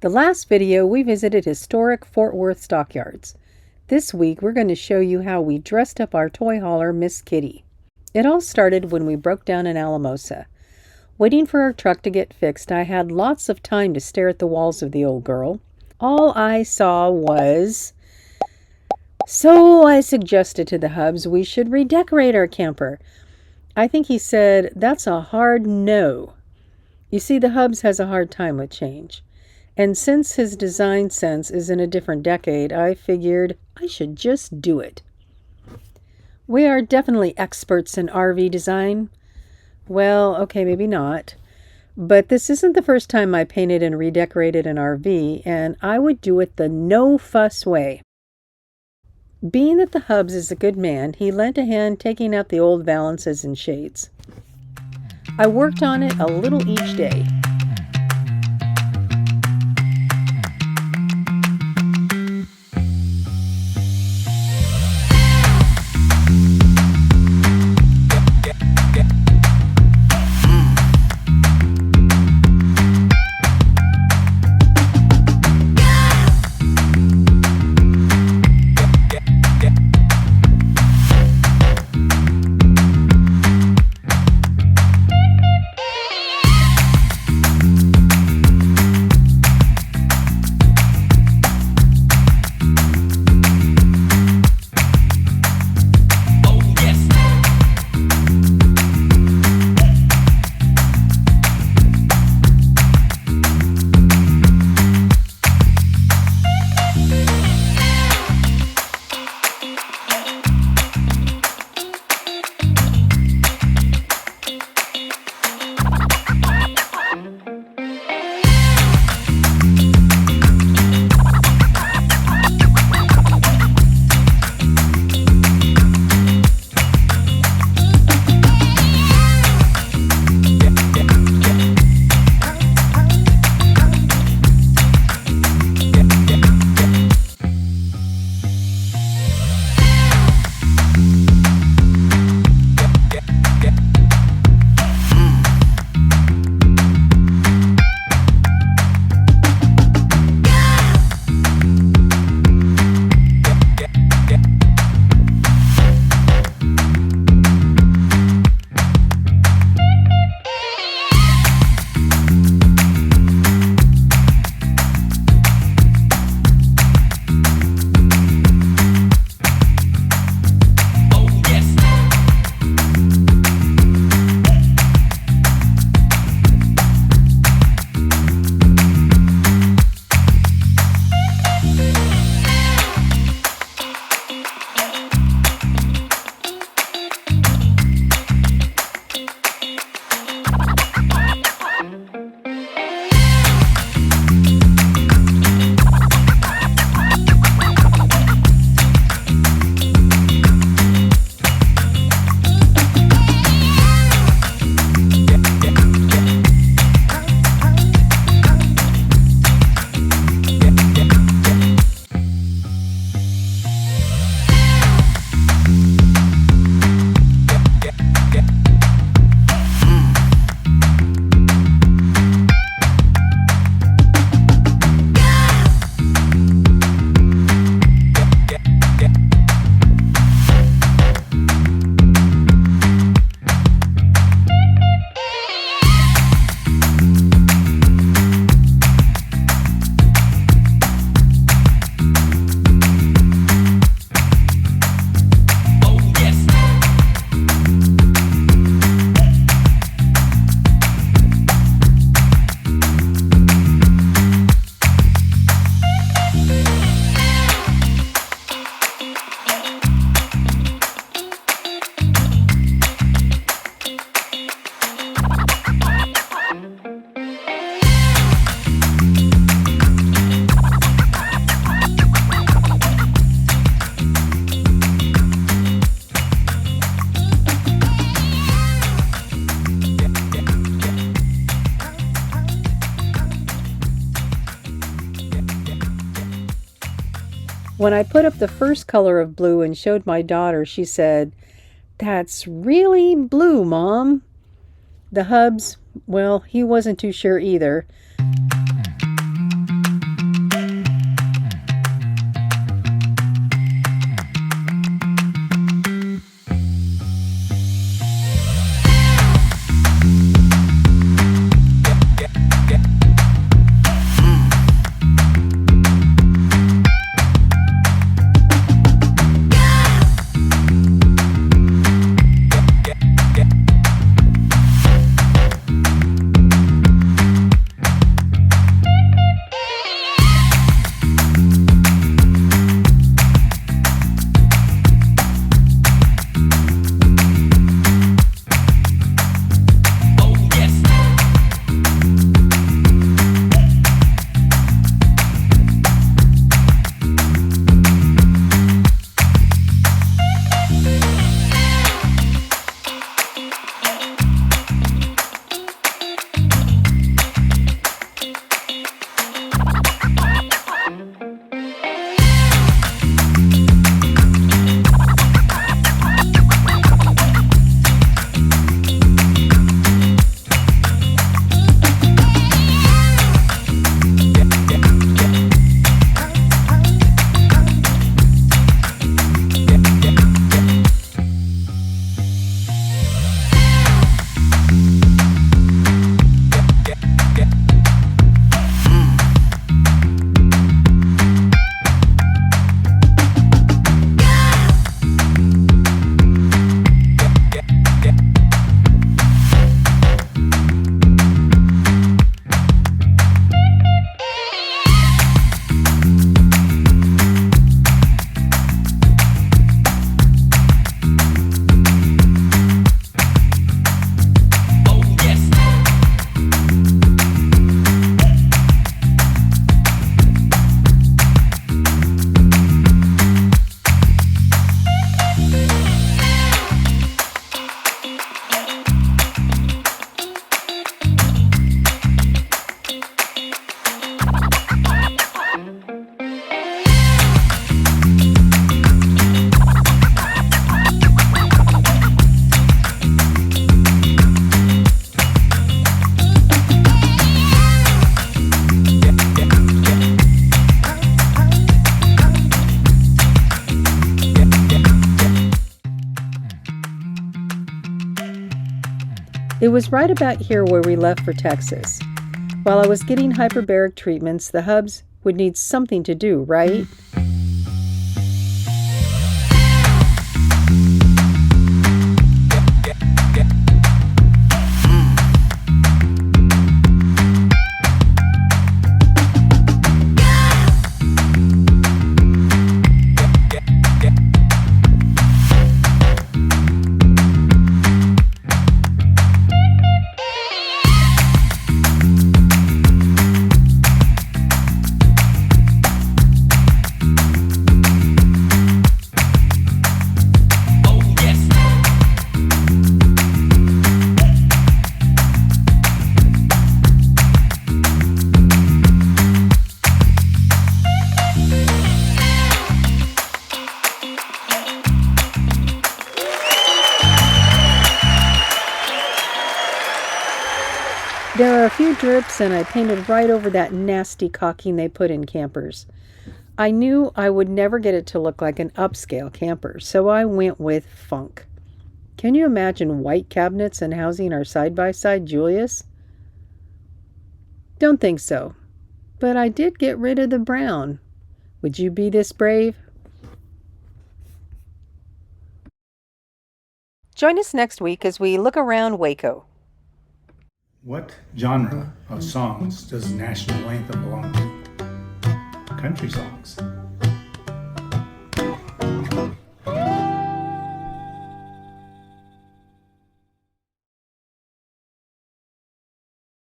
The last video, we visited historic Fort Worth stockyards. This week, we're going to show you how we dressed up our toy hauler, Miss Kitty. It all started when we broke down in Alamosa. Waiting for our truck to get fixed, I had lots of time to stare at the walls of the old girl. All I saw was... So I suggested to the hubs we should redecorate our camper. I think he said, "That's a hard no." You see, the hubs has a hard time with change. And since his design sense is in a different decade, I figured I should just do it. We are definitely experts in RV design. Well, okay, maybe not. But this isn't the first time I painted and redecorated an RV, and I would do it the no-fuss way. Being that the hubs is a good man, he lent a hand taking out the old valances and shades. I worked on it a little each day. When I put up the first color of blue and showed my daughter, she said, "That's really blue, Mom." The hubs, well, he wasn't too sure either. It was right about here where we left for Texas. While I was getting hyperbaric treatments, the hubs would need something to do, right? There are a few drips, and I painted right over that nasty caulking they put in campers. I knew I would never get it to look like an upscale camper, so I went with funk. Can you imagine white cabinets and housing our side-by-side Julius? Don't think so, but I did get rid of the brown. Would you be this brave? Join us next week as we look around Waco. What genre of songs does National Anthem belong to? Country songs.